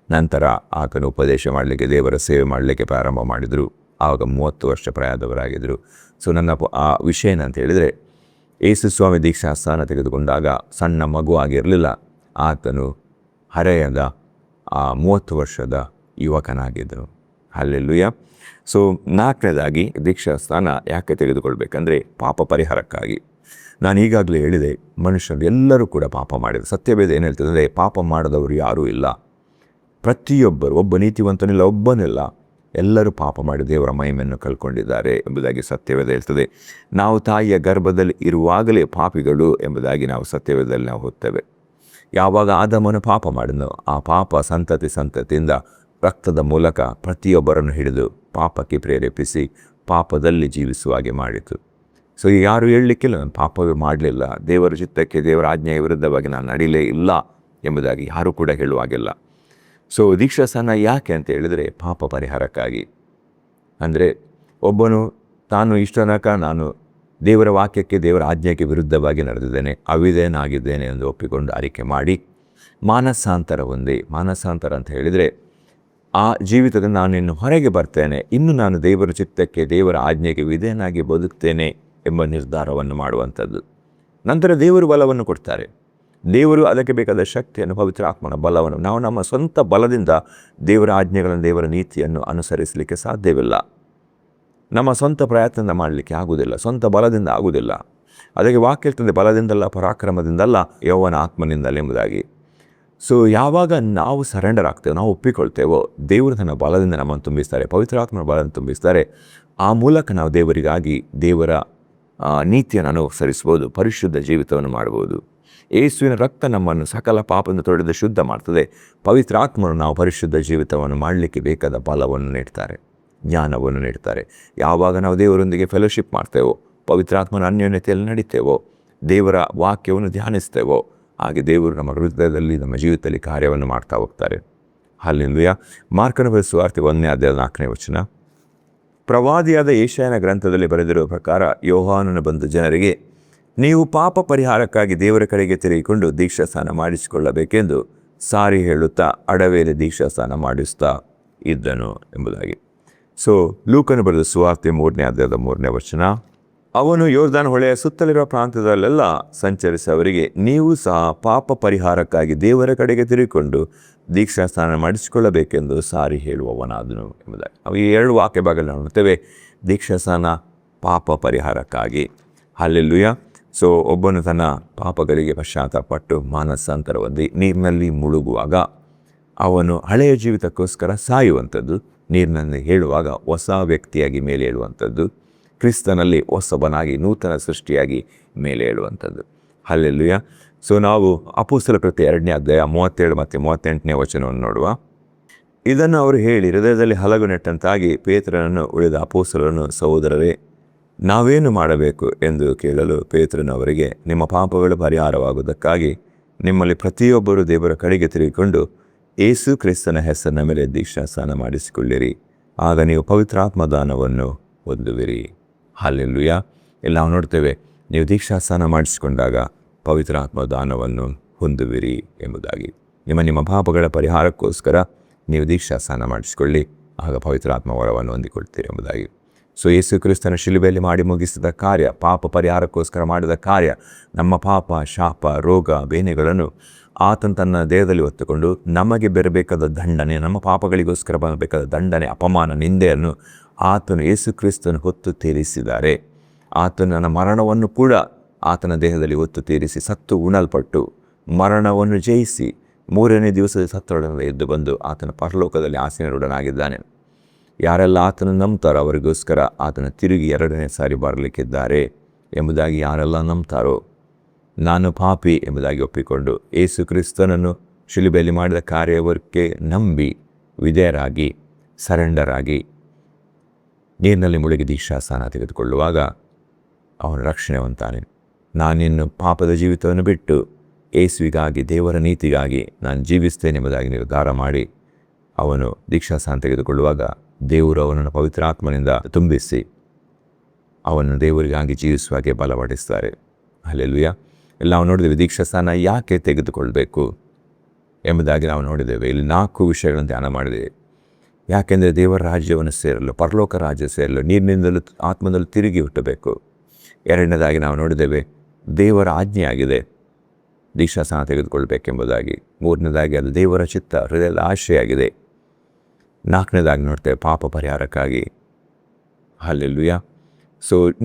ನಂತರ ಆತನು ಉಪದೇಶ ಮಾಡಲಿಕ್ಕೆ, ದೇವರ ಸೇವೆ ಮಾಡಲಿಕ್ಕೆ ಪ್ರಾರಂಭ ಮಾಡಿದರು. ಆವಾಗ 30 ವರ್ಷ ಪ್ರಾಯದವರಾಗಿದ್ದರು. ಸೊ ನನ್ನ ಆ ವಿಷಯ ಏನಂತ ಹೇಳಿದರೆ, ಯೇಸು ಸ್ವಾಮಿ ದೀಕ್ಷಾ ಸ್ನಾನ ತೆಗೆದುಕೊಂಡಾಗ ಸಣ್ಣ ಮಗು ಆಗಿರಲಿಲ್ಲ, ಆತನು ಹರೆಯದ 30 ವರ್ಷದ ಯುವಕನಾಗಿದ್ದನು. ಹಲ್ಲೆಲೂಯಾ. ಸೊ 4ನೇದಾಗಿ ದೀಕ್ಷಾ ಸ್ನಾನ ಯಾಕೆ ತೆಗೆದುಕೊಳ್ಬೇಕಂದ್ರೆ ಪಾಪ ಪರಿಹಾರಕ್ಕಾಗಿ. ನಾನು ಈಗಾಗಲೇ ಹೇಳಿದೆ, ಮನುಷ್ಯರು ಎಲ್ಲರೂ ಕೂಡ ಪಾಪ ಮಾಡಿದರು. ಸತ್ಯವೇದ ಏನು ಹೇಳ್ತದೆ ಅಂದರೆ, ಪಾಪ ಮಾಡದವರು ಯಾರೂ ಇಲ್ಲ, ಪ್ರತಿಯೊಬ್ಬರು, ಒಬ್ಬ ನೀತಿವಂತನಿಲ್ಲ, ಒಬ್ಬನಿಲ್ಲ, ಎಲ್ಲರೂ ಪಾಪ ಮಾಡಿ ದೇವರ ಮಹಿಮೆಯನ್ನು ಕಳ್ಕೊಂಡಿದ್ದಾರೆ ಎಂಬುದಾಗಿ ಸತ್ಯವೇದ ಹೇಳ್ತದೆ. ನಾವು ತಾಯಿಯ ಗರ್ಭದಲ್ಲಿ ಇರುವಾಗಲೇ ಪಾಪಿಗಳು ಎಂಬುದಾಗಿ ನಾವು ಸತ್ಯವೇದದಲ್ಲಿ ನಾವು ಓದ್ತೇವೆ. ಯಾವಾಗ ಆದಾಮನು ಪಾಪ ಮಾಡಿದನೋ, ಆ ಪಾಪ ಸಂತತಿಯಿಂದ ರಕ್ತದ ಮೂಲಕ ಪ್ರತಿಯೊಬ್ಬರನ್ನು ಹಿಡಿದು ಪಾಪಕ್ಕೆ ಪ್ರೇರೇಪಿಸಿ ಪಾಪದಲ್ಲಿ ಜೀವಿಸುವ ಹಾಗೆ ಮಾಡಿತು. ಸೊ ಯಾರು ಹೇಳಲಿಕ್ಕಿಲ್ಲ, ನಾನು ಪಾಪವೇ ಮಾಡಲಿಲ್ಲ, ದೇವರ ಚಿತ್ತಕ್ಕೆ, ದೇವರ ಆಜ್ಞೆಯ ವಿರುದ್ಧವಾಗಿ ನಾನು ನಡೀಲೇ ಇಲ್ಲ ಎಂಬುದಾಗಿ ಯಾರೂ ಕೂಡ ಹೇಳುವಾಗಿಲ್ಲ. ಸೊ ದೀಕ್ಷಾ ಸ್ನಾನ ಯಾಕೆ ಅಂತ ಹೇಳಿದರೆ ಪಾಪ ಪರಿಹಾರಕ್ಕಾಗಿ. ಅಂದರೆ ಒಬ್ಬನು ತಾನು ಇಷ್ಟನಕ ನಾನು ದೇವರ ವಾಕ್ಯಕ್ಕೆ, ದೇವರ ಆಜ್ಞೆಗೆ ವಿರುದ್ಧವಾಗಿ ನಡೆದಿದ್ದೇನೆ, ಅವಿಧೇಯನಾಗಿದ್ದೇನೆ ಎಂದು ಒಪ್ಪಿಕೊಂಡು ಅರಿಕೆ ಮಾಡಿ ಮಾನಸಾಂತರ ಹೊಂದಿ, ಮಾನಸಾಂತರ ಅಂತ ಹೇಳಿದರೆ ಆ ಜೀವಿತದಲ್ಲಿ ನಾನು ಇನ್ನು ಹೊರಗೆ ಬರ್ತೇನೆ, ಇನ್ನು ನಾನು ದೇವರ ಚಿತ್ತಕ್ಕೆ, ದೇವರ ಆಜ್ಞೆಗೆ ವಿಧೇಯನಾಗಿ ಬದುಕ್ತೇನೆ ಎಂಬ ನಿರ್ಧಾರವನ್ನು ಮಾಡುವಂಥದ್ದು. ನಂತರ ದೇವರು ಬಲವನ್ನು ಕೊಡ್ತಾರೆ. ದೇವರು ಅದಕ್ಕೆ ಬೇಕಾದ ಶಕ್ತಿಯನ್ನು, ಪವಿತ್ರ ಆತ್ಮನ ಬಲವನ್ನು, ನಾವು ನಮ್ಮ ಸ್ವಂತ ಬಲದಿಂದ ದೇವರ ಆಜ್ಞೆಗಳನ್ನು, ದೇವರ ನೀತಿಯನ್ನು ಅನುಸರಿಸಲಿಕ್ಕೆ ಸಾಧ್ಯವಿಲ್ಲ. ನಮ್ಮ ಸ್ವಂತ ಪ್ರಯತ್ನದಿಂದ ಮಾಡಲಿಕ್ಕೆ ಆಗುವುದಿಲ್ಲ, ಸ್ವಂತ ಬಲದಿಂದ ಆಗುವುದಿಲ್ಲ. ಅದಕ್ಕೆ ವಾಕ್ಯ ಹೇಳ್ತದೆ, ಬಲದಿಂದಲ್ಲ, ಪರಾಕ್ರಮದಿಂದಲ್ಲ, ಯೆಹೋವನ ಆತ್ಮನಿಂದಲೇ ಎಂಬುದಾಗಿ. ಸೊ ಯಾವಾಗ ನಾವು ಸರೆಂಡರ್ ಆಗ್ತೇವೆ, ನಾವು ಒಪ್ಪಿಕೊಳ್ತೇವೋ, ದೇವರು ತನ್ನ ಬಲದಿಂದ ನಮ್ಮನ್ನು ತುಂಬಿಸ್ತಾರೆ, ಪವಿತ್ರಾತ್ಮನ ಬಲವನ್ನು ತುಂಬಿಸ್ತಾರೆ. ಆ ಮೂಲಕ ನಾವು ದೇವರಿಗಾಗಿ ದೇವರ ನೀತಿಯನ್ನು ಅನುಸರಿಸ್ಬೋದು, ಪರಿಶುದ್ಧ ಜೀವಿತವನ್ನು ಮಾಡ್ಬೋದು. ಯೇಸುವಿನ ರಕ್ತ ನಮ್ಮನ್ನು ಸಕಲ ಪಾಪದಿಂದ ತೊಳೆದು ಶುದ್ಧ ಮಾಡ್ತದೆ. ಪವಿತ್ರಾತ್ಮನು ನಾವು ಪರಿಶುದ್ಧ ಜೀವಿತವನ್ನು ಮಾಡಲಿಕ್ಕೆ ಬೇಕಾದ ಬಲವನ್ನು ನೀಡ್ತಾರೆ, ಜ್ಞಾನವನ್ನು ನೀಡ್ತಾರೆ. ಯಾವಾಗ ನಾವು ದೇವರೊಂದಿಗೆ ಫೆಲೋಶಿಪ್ ಮಾಡ್ತೇವೋ, ಪವಿತ್ರಾತ್ಮನ ಅನ್ಯೋನ್ಯತೆಯಲ್ಲಿ ನಡೀತೇವೋ, ದೇವರ ವಾಕ್ಯವನ್ನು ಧ್ಯಾನಿಸ್ತೇವೋ, ಹಾಗೆ ದೇವರು ನಮ್ಮ ಹೃದಯದಲ್ಲಿ ನಮ್ಮ ಜೀವಿತದಲ್ಲಿ ಕಾರ್ಯವನ್ನು ಮಾಡ್ತಾ ಹೋಗ್ತಾರೆ. ಹಲ್ಲೆಲೂಯಾ. ಮಾರ್ಕನ ಬರೆದ ಸುವಾರ್ತೆ 1ನೇ ಅಧ್ಯಾಯ 4ನೇ ವಚನ. ಪ್ರವಾದಿಯಾದ ಯೆಶಾಯನ ಗ್ರಂಥದಲ್ಲಿ ಬರೆದಿರುವ ಪ್ರಕಾರ ಯೋಹಾನನು ಬಂದು ಜನರಿಗೆ, ನೀವು ಪಾಪ ಪರಿಹಾರಕ್ಕಾಗಿ ದೇವರ ಕಡೆಗೆ ತಿರುಗಿಕೊಂಡು ದೀಕ್ಷಾಸ್ನಾನ ಮಾಡಿಸಿಕೊಳ್ಳಬೇಕೆಂದು ಸಾರಿ ಹೇಳುತ್ತಾ ಅಡವೆಯಲ್ಲಿ ದೀಕ್ಷಾಸ್ನಾನ ಮಾಡಿಸ್ತಾ ಇದ್ದನು ಎಂಬುದಾಗಿ. ಲೂಕನು ಬರೆದ ಸುವಾರ್ತೆ 3ನೇ ಅಧ್ಯಾಯದ 3ನೇ ವಚನ. ಅವನು ಯೋರ್ದಾನ್ ಹೊಳೆಯ ಸುತ್ತಲಿರುವ ಪ್ರಾಂತ್ಯದಲ್ಲೆಲ್ಲ ಸಂಚರಿಸಿ ಅವರಿಗೆ, ನೀವು ಸಹ ಪಾಪ ಪರಿಹಾರಕ್ಕಾಗಿ ದೇವರ ಕಡೆಗೆ ತಿರುಗಿಕೊಂಡು ದೀಕ್ಷಾಸ್ನಾನ ಮಾಡಿಸಿಕೊಳ್ಳಬೇಕೆಂದು ಸಾರಿ ಹೇಳುವವನಾದನು ಎಂಬುದಾಗಿ. ನಾವು ಈ 2 ವಾಕ್ಯ ಭಾಗಗಳನ್ನು ನೋಡ್ತೇವೆ. ದೀಕ್ಷಾಸ್ನಾನ ಪಾಪ ಪರಿಹಾರಕ್ಕಾಗಿ. ಹಲ್ಲೆಲೂಯಾ. ಒಬ್ಬನು ತನ್ನ ಪಾಪಗಳಿಗೆ ಪಶ್ಚಾತ್ತಾಪಪಟ್ಟು ಮಾನಸಾಂತರ ಹೊಂದಿ ನೀರಿನಲ್ಲಿ ಮುಳುಗುವಾಗ ಅವನು ಹಳೆಯ ಜೀವಿತಕ್ಕೋಸ್ಕರ ಸಾಯುವಂಥದ್ದು, ನೀರಿನಲ್ಲಿ ಹೇಳುವಾಗ ಹೊಸ ವ್ಯಕ್ತಿಯಾಗಿ ಮೇಲೆ ಹೇಳುವಂಥದ್ದು, ಕ್ರಿಸ್ತನಲ್ಲಿ ಹೊಸಬನಾಗಿ ನೂತನ ಸೃಷ್ಟಿಯಾಗಿ ಮೇಲೆ ಹೇಳುವಂಥದ್ದು. ಹಲ್ಲೆಲೂಯಾ. ನಾವು ಅಪೊಸ್ತಲರ ಕೃತ್ಯ 2ನೇ ಅಧ್ಯಾಯ 37 ಮತ್ತು 38ನೇ ವಚನವನ್ನು ನೋಡುವ. ಇದನ್ನು ಅವರು ಹೇಳಿ ಹೃದಯದಲ್ಲಿ ಹಲಗು ನೆಟ್ಟಂತಾಗಿ ಪೇತ್ರನನ್ನು ಉಳಿದ ಅಪೊಸ್ತಲರನ್ನು, ಸಹೋದರರೇ, ನಾವೇನು ಮಾಡಬೇಕು ಎಂದು ಕೇಳಲು ಪೇತ್ರನು ಅವರಿಗೆ, ನಿಮ್ಮ ಪಾಪಗಳು ಪರಿಹಾರವಾಗುವುದಕ್ಕಾಗಿ ನಿಮ್ಮಲ್ಲಿ ಪ್ರತಿಯೊಬ್ಬರು ದೇವರ ಕಡೆಗೆ ತಿರುಗಿಕೊಂಡು ಯೇಸು ಕ್ರಿಸ್ತನ ಹೆಸರಿನ ಮೇಲೆ ದೀಕ್ಷಾಸ್ನಾನ ಮಾಡಿಸಿಕೊಳ್ಳಿರಿ, ಆಗ ನೀವು ಪವಿತ್ರಾತ್ಮ ದಾನವನ್ನು ಹೊಂದುವಿರಿ. ಹಲ್ಲೆಲೂಯಾ. ಇಲ್ಲಿ ನಾವು ನೋಡ್ತೇವೆ, ನೀವು ದೀಕ್ಷಾಸ್ನಾನ ಮಾಡಿಸಿಕೊಂಡಾಗ ಪವಿತ್ರಾತ್ಮ ದಾನವನ್ನು ಹೊಂದುವಿರಿ ಎಂಬುದಾಗಿ. ನಿಮ್ಮ ಪಾಪಗಳ ಪರಿಹಾರಕ್ಕೋಸ್ಕರ ನೀವು ದೀಕ್ಷಾಸ್ನಾನ ಮಾಡಿಸಿಕೊಳ್ಳಿ, ಆಗ ಪವಿತ್ರಾತ್ಮ ವರವನ್ನು ಹೊಂದಿಕೊಳ್ತೀರಿ ಎಂಬುದಾಗಿ. ಯೇಸು ಕ್ರಿಸ್ತನ ಶಿಲುಬೆಯಲ್ಲಿ ಮಾಡಿ ಮುಗಿಸಿದ ಕಾರ್ಯ, ಪಾಪ ಪರಿಹಾರಕ್ಕೋಸ್ಕರ ಮಾಡಿದ ಕಾರ್ಯ, ನಮ್ಮ ಪಾಪ, ಶಾಪ, ರೋಗ, ಬೇನೆಗಳನ್ನು ಆತನು ತನ್ನ ದೇಹದಲ್ಲಿ ಹೊತ್ತುಕೊಂಡು ನಮಗೆ ಬರಬೇಕಾದ ದಂಡನೆ, ನಮ್ಮ ಪಾಪಗಳಿಗೋಸ್ಕರ ಬರಬೇಕಾದ ದಂಡನೆ, ಅಪಮಾನ, ನಿಂದೆಯನ್ನು ಆತನು ಯೇಸು ಕ್ರಿಸ್ತನು ಹೊತ್ತು ತೀರಿಸಿದ್ದಾರೆ. ಆತನು ನನ್ನ ಮರಣವನ್ನು ಕೂಡ ಆತನ ದೇಹದಲ್ಲಿ ಹೊತ್ತು ತೀರಿಸಿ ಸತ್ತು ಉಣಲ್ಪಟ್ಟು ಮರಣವನ್ನು ಜಯಿಸಿ 3ನೇ ದಿವಸದ ಸತ್ತೊಡನೆ ಎದ್ದು ಬಂದು ಆತನ ಪರಲೋಕದಲ್ಲಿ ಆಸೀನರುಡನಾಗಿದ್ದಾನೆ. ಯಾರೆಲ್ಲ ಆತನ ನಂಬ್ತಾರೋ ಅವರಿಗೋಸ್ಕರ ಆತನ ತಿರುಗಿ 2ನೇ ಸಾರಿ ಬರಲಿಕ್ಕಿದ್ದಾರೆ ಎಂಬುದಾಗಿ ಯಾರೆಲ್ಲ ನಂಬ್ತಾರೋ, ನಾನು ಪಾಪಿ ಎಂಬುದಾಗಿ ಒಪ್ಪಿಕೊಂಡು ಯೇಸು ಕ್ರಿಸ್ತನನ್ನು ಶಿಲುಬೆಯಲ್ಲಿ ಮಾಡಿದ ಕಾರ್ಯವಕ್ಕೆ ನಂಬಿ ವಿಧೇಯರಾಗಿ ಸರೆಂಡರ್ ಆಗಿ ನೀರಿನಲ್ಲಿ ಮುಳುಗಿ ದೀಕ್ಷಾಸ್ನಾನ ತೆಗೆದುಕೊಳ್ಳುವಾಗ ಅವನು ರಕ್ಷಣೆ ಹೊಂತಾನೆ. ನಾನಿನ್ನು ಪಾಪದ ಜೀವಿತವನ್ನು ಬಿಟ್ಟು ಯೇಸುವಿಗಾಗಿ, ದೇವರ ನೀತಿಗಾಗಿ ನಾನು ಜೀವಿಸ್ತೇನೆ ಎಂಬುದಾಗಿ ನಿರ್ಧಾರ ಮಾಡಿ ಅವನು ದೀಕ್ಷಾಸ್ನಾನ ತೆಗೆದುಕೊಳ್ಳುವಾಗ ದೇವರು ಅವನನ್ನು ಪವಿತ್ರಾತ್ಮನಿಂದ ತುಂಬಿಸಿ ಅವನು ದೇವರಿಗಾಗಿ ಜೀವಿಸುವಾಗೆ ಬಲಪಡಿಸ್ತಾರೆ. ಹಲ್ಲೆಲೂಯಾ. ಇಲ್ಲಿ ನಾವು ನೋಡಿದ್ದೇವೆ ದೀಕ್ಷಾಸ್ನಾನ ಯಾಕೆ ತೆಗೆದುಕೊಳ್ಬೇಕು ಎಂಬುದಾಗಿ ನಾವು ನೋಡಿದ್ದೇವೆ. ಇಲ್ಲಿ 4 ವಿಷಯಗಳನ್ನು ಧ್ಯಾನ ಮಾಡಿದ್ದೇವೆ. ಯಾಕೆಂದರೆ ದೇವರ ರಾಜ್ಯವನ್ನು ಸೇರಲು, ಪರಲೋಕ ರಾಜ್ಯ ಸೇರಲು ನೀರಿನಿಂದಲೂ ಆತ್ಮದಲ್ಲೂ ತಿರುಗಿ ಹುಟ್ಟಬೇಕು. 2ನೇದಾಗಿ ನಾವು ನೋಡಿದ್ದೇವೆ ದೇವರ ಆಜ್ಞೆಯಾಗಿದೆ ದೀಕ್ಷಾಸ್ನಾನ ತೆಗೆದುಕೊಳ್ಬೇಕೆಂಬುದಾಗಿ. 3ನೇದಾಗಿ ಅದು ದೇವರ ಚಿತ್ತ, ಹೃದಯದ ಆಶೆಯಾಗಿದೆ. 4ನೇದಾಗಿ ನೋಡ್ತೇವೆ ಪಾಪ ಪರಿಹಾರಕ್ಕಾಗಿ. ಹಲ್ಲೆಲೂಯಾ.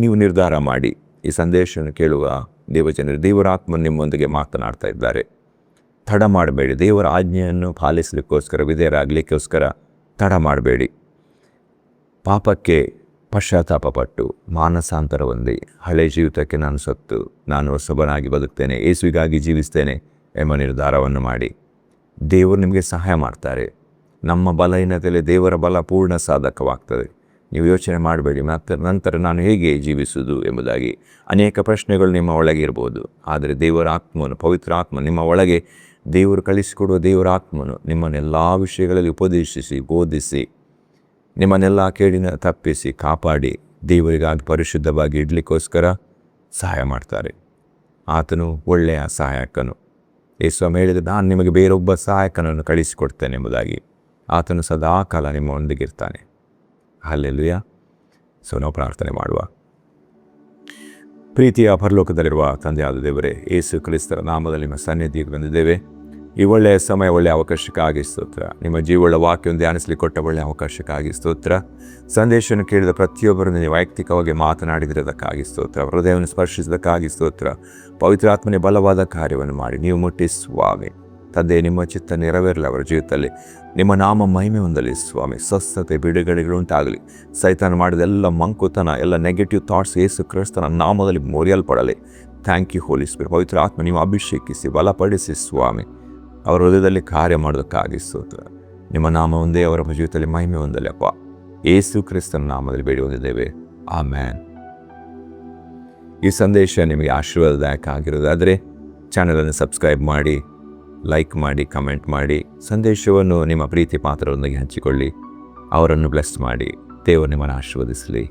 ನೀವು ನಿರ್ಧಾರ ಮಾಡಿ ಈ ಸಂದೇಶವನ್ನು ಕೇಳುವ ದೇವಜನರು, ದೇವರ ಆತ್ಮನು ನಿಮ್ಮೊಂದಿಗೆ ಮಾತನಾಡ್ತಾ ಇದ್ದಾರೆ. ತಡ ಮಾಡಬೇಡಿ. ದೇವರ ಆಜ್ಞೆಯನ್ನು ಪಾಲಿಸಲಿಕ್ಕೋಸ್ಕರ, ವಿಧೇಯರಾಗಲಿಕ್ಕೋಸ್ಕರ ತಡ ಮಾಡಬೇಡಿ. ಪಾಪಕ್ಕೆ ಪಶ್ಚಾತ್ತಾಪಪಟ್ಟು ಮಾನಸಾಂತರ ಹೊಂದಿ ಹಳೆ ಜೀವಿತಕ್ಕೆ ನಾನು ಸತ್ತು ನಾನು ಹೊಸಬನಾಗಿ ಬದುಕ್ತೇನೆ, ಯೇಸುವಿಗಾಗಿ ಜೀವಿಸ್ತೇನೆ ಎಂಬ ನಿರ್ಧಾರವನ್ನು ಮಾಡಿ. ದೇವರು ನಿಮಗೆ ಸಹಾಯ ಮಾಡ್ತಾರೆ. ನಮ್ಮ ಬಲಹೀನತೆಯಲ್ಲಿ ದೇವರ ಬಲ ಪೂರ್ಣ ಸಾಧಕವಾಗ್ತದೆ. ನೀವು ಯೋಚನೆ ಮಾಡಬೇಡಿ ನಂತರ ನಾನು ಹೇಗೆ ಜೀವಿಸುವುದು ಎಂಬುದಾಗಿ. ಅನೇಕ ಪ್ರಶ್ನೆಗಳು ನಿಮ್ಮ ಒಳಗೆ ಇರ್ಬೋದು. ಆದರೆ ದೇವರ ಆತ್ಮನು, ಪವಿತ್ರ ಆತ್ಮ ನಿಮ್ಮ ಒಳಗೆ, ದೇವರು ಕಳಿಸಿಕೊಡುವ ದೇವರ ಆತ್ಮನು ನಿಮ್ಮನ್ನೆಲ್ಲ ವಿಷಯಗಳಲ್ಲಿ ಉಪದೇಶಿಸಿ, ಬೋಧಿಸಿ, ನಿಮ್ಮನ್ನೆಲ್ಲ ಕೇಡಿನ ತಪ್ಪಿಸಿ, ಕಾಪಾಡಿ ದೇವರಿಗಾಗಿ ಪರಿಶುದ್ಧವಾಗಿ ಇಡಲಿಕ್ಕೋಸ್ಕರ ಸಹಾಯ ಮಾಡ್ತಾರೆ. ಆತನು ಒಳ್ಳೆಯ ಸಹಾಯಕನು. ಯೇಸು ಹೇಳಿದ, ನಾನು ನಿಮಗೆ ಬೇರೊಬ್ಬ ಸಹಾಯಕನನ್ನು ಕಳಿಸಿಕೊಡ್ತೇನೆ ಎಂಬುದಾಗಿ. ಆತನು ಸದಾ ಕಾಲ ನಿಮ್ಮೊಂದಿಗಿರ್ತಾನೆ. ಹಲ್ಲೆಲೂಯಾ. ನಾವು ಪ್ರಾರ್ಥನೆ ಮಾಡುವ. ಪ್ರೀತಿಯ ಪರಲೋಕದಲ್ಲಿರುವ ತಂದೆಯಾದ ದೇವರೇ, ಯೇಸು ಕ್ರಿಸ್ತರ ನಾಮದಲ್ಲಿ ನಿಮ್ಮ ಸನ್ನಿಧಿಗೆ ಬಂದಿದ್ದೇವೆ. ಈ ಒಳ್ಳೆಯ ಸಮಯ, ಒಳ್ಳೆಯ ಅವಕಾಶಕ್ಕಾಗಿ ಸ್ತೋತ್ರ. ನಿಮ್ಮ ಜೀವಳ ವಾಕ್ಯವನ್ನು ಧ್ಯಾನಿಸಲಿಕ್ಕೆ ಕೊಟ್ಟ ಒಳ್ಳೆಯ ಅವಕಾಶಕ್ಕಾಗಿ ಸ್ತೋತ್ರ. ಸಂದೇಶವನ್ನು ಕೇಳಿದ ಪ್ರತಿಯೊಬ್ಬರನ್ನು ನೀವು ವೈಯಕ್ತಿಕವಾಗಿ ಮಾತನಾಡಿದಿರೋದಕ್ಕಾಗಿ ಸ್ತೋತ್ರ. ಹೃದಯವನ್ನು ಸ್ಪರ್ಶಿಸಿದಕ್ಕಾಗಿ ಸ್ತೋತ್ರ. ಪವಿತ್ರಾತ್ಮನೇ ಬಲವಾದ ಕಾರ್ಯವನ್ನು ಮಾಡಿ ನೀವು ಮುಟ್ಟಿಸುವಾಗೆ ತಂದೆ, ನಿಮ್ಮ ಚಿತ್ತ ನೆರವೇರಲಿ ಅವರ ಜೀವಿತದಲ್ಲಿ. ನಿಮ್ಮ ನಾಮ ಮಹಿಮೆ ಹೊಂದಲಿ ಸ್ವಾಮಿ. ಸ್ವಸ್ಥತೆ, ಬಿಡುಗಡೆಗಳುಂಟಾಗಲಿ. ಸೈತಾನ ಮಾಡಿದ ಎಲ್ಲ ಮಂಕುತನ, ಎಲ್ಲ ನೆಗೆಟಿವ್ ಥಾಟ್ಸ್ ಯೇಸು ಕ್ರಿಸ್ತನ ನಾಮದಲ್ಲಿ ಮುರಿಯಲ್ಪಡಲಿ. Thank you Holy Spirit. ಪವಿತ್ರ ಆತ್ಮ ನೀವು ಅಭಿಷೇಕಿಸಿ ಬಲಪಡಿಸಿ ಸ್ವಾಮಿ. ಅವರ ಹೃದಯದಲ್ಲಿ ಕಾರ್ಯ ಮಾಡೋದಕ್ಕಾಗಿ ಸ್ತೋತ್ರ. ನಿಮ್ಮ ನಾಮ ಒಂದೇ ಅವರ ಜೀವಿತದಲ್ಲಿ ಮಹಿಮೆ ಹೊಂದಲಿ ಅಪ್ಪ. ಯೇಸು ಕ್ರಿಸ್ತನ ನಾಮದಲ್ಲಿ ಬೇಡಿ ಹೊಂದಿದ್ದೇವೆ, ಆಮೆನ್. ಈ ಸಂದೇಶ ನಿಮಗೆ ಆಶೀರ್ವಾದದಾಯಕ ಆಗಿರೋದಾದರೆ ಚಾನಲನ್ನು ಸಬ್ಸ್ಕ್ರೈಬ್ ಮಾಡಿ, ಲೈಕ್ ಮಾಡಿ, ಕಮೆಂಟ್ ಮಾಡಿ. ಸಂದೇಶವನ್ನು ನಿಮ್ಮ ಪ್ರೀತಿ ಪಾತ್ರರೊಂದಿಗೆ ಹಂಚಿಕೊಳ್ಳಿ. ಅವರನ್ನು ಬ್ಲೆಸ್ ಮಾಡಿ. ದೇವರು ನಿಮ್ಮನ್ನು ಆಶೀರ್ವದಿಸಲಿ.